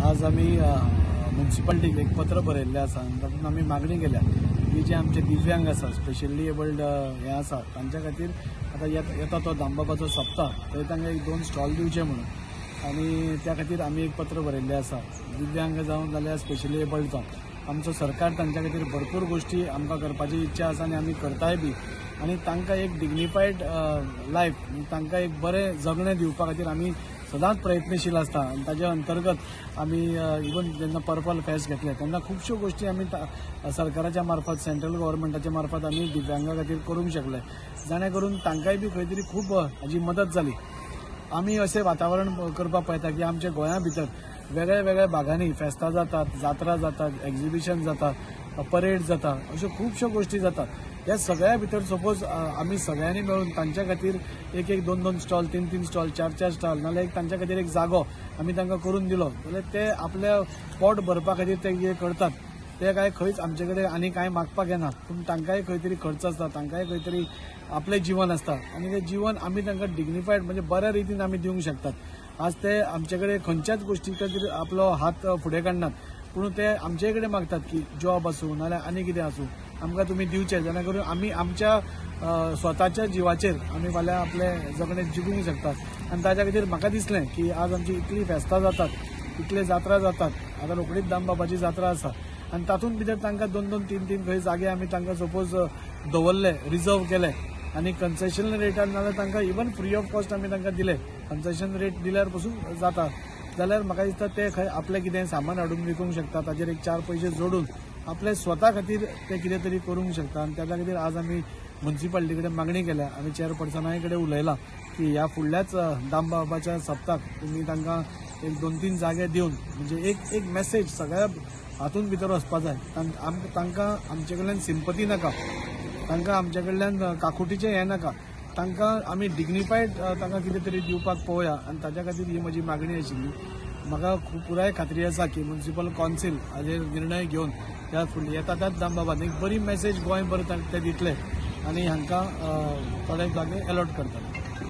आज आम्ही म्युन्सिपालिटीक एक पत्र बरयल्लें आसा आनी तातूंत आमी मागणी केल्या की जे आमचे दिव्यांग आसा स्पेशली एबल्ड हे आसा तांच्या खातीर आतां येता तो दामबाबाचो सप्ताह थंय तांकां एक 2 स्टॉल दिवचे म्हणून आनी त्या खातीर आमी एक पत्र बरयल्लें आसा दिव्यांग जावं जाल्यार स्पेशली एबल्ड जावं आमचो सरकार तांच्या खातीर भरपूर गोष्टी आमकां करपाची इच्छा आसा आनी आमी करताय बी आनी तांकां एक डिग्निफायड लायफ तांकां एक बरें जगणें दिवपा खातीर आमी सदांच प्रयत्नशील आसता आनी ताज्या अंतर्गत आमी इवन जेन्ना पर्पल फेस्ट घेतले तेन्ना खुबश्यो गोष्टी आमी सरकाराच्या मार्फत सेंट्रल गव्हर्मेंटाच्या मार्फत आमी दिव्यांगा खातीर करूंक शकले जाणे करून तांकांय बी खंय तरी खूब हाजी मदत जाली। आमी अशें वातावरण करपाक पळयता की आमच्या गोंया भितर वेगळ्या वेगळ्या भागांनी फेस्तां जातात जात्रा जातात एक्झिबिशन जातात परेड जाता अश्यो खुबश्यो गोष्टी जातात। ह्या सगळ्या भितर सपोज आमी सगळ्यांनी मेळून तांच्या खातीर एक 2 स्टॉल 3 स्टॉल 4 स्टॉल नाल्यार तांच्या खातीर एक जागो आमी तांकां करून दिलो जाल्यार ते आपल्या पोट भरपा खातीर ते कितें करतात ते काय खंयच आमचे कडेन आनी कांय मागपाक येना पूण तांकांय खंय तरी खर्च आसता तांकांय खंय तरी आपलें जीवन आसता आनी तें जीवन आमी तांकां डिग्निफायड म्हणजे बऱ्या रितीन आमी दिवंक शकतात। आज ते आमचे कडेन खंयच्याच गोष्टी खातीर आपलो हात फुडें काडनात पूण ते आमचे कडेन मागतात की जॉब आसूं नाल्यार आनी कितें आसूं आमकां तुमी दिवचे जेणे करून आमी आमच्या स्वताच्या जिवाचेर आमी फाल्यां आपलें जगणें जिगूंक शकतात आनी ताच्या खातीर म्हाका दिसलें की आज आमची इतली फेस्तां जातात इतले जात्रा जातात आतां रोखडीच दामबाबाची जात्रा आसा आनी तातूंत भितर तांकां 2 3 खंय जागे आमी तांकां सपोज दवरले रिजर्व केले आनी कन्सेशन रेटार नाल्यार तांकां इवन फ्री ऑफ कॉस्ट आमी तांकां दिले कन्सेशन रेट दिल्यार पासून जाता जाल्यार म्हाका दिसता ते खंय आपलें कितें सामान हाडून विकूंक शकता ताजेर एक 4 पयशे जोडून आपले स्वता खातीर ते कितें तरी करूंक शकता आनी त्या खातीर आज आमी म्युन्सिपालिटी कडेन मागणी केल्या आनी चेअरपर्सनाय कडेन उलयलां की ह्या फुडल्याच दामबाबाच्या सप्ताक तुमी तांकां एक 2-3 जागे दिवन म्हणजे एक मेसेज सगळ्या हातूंत भितर वचपा जाय तांकां आमचे कडल्यान सिंपती नाका तांकां आमचे कडल्यान काकुटीचें हें नाका तांकां आमी डिग्निफायड तांकां कितें तरी दिवपाक पळोवया आनी ताच्या खातीर ही म्हजी मागणी आशिल्ली। म्हाका पुराय खात्री आसा की म्युन्सिपल कावन्सील हाजेर निर्णय घेवन त्या येता त्याच दामबाबान एक बरी मेसेज गोंयभर ते दितले आनी हांकां थोडे जागे अलॉट करतले।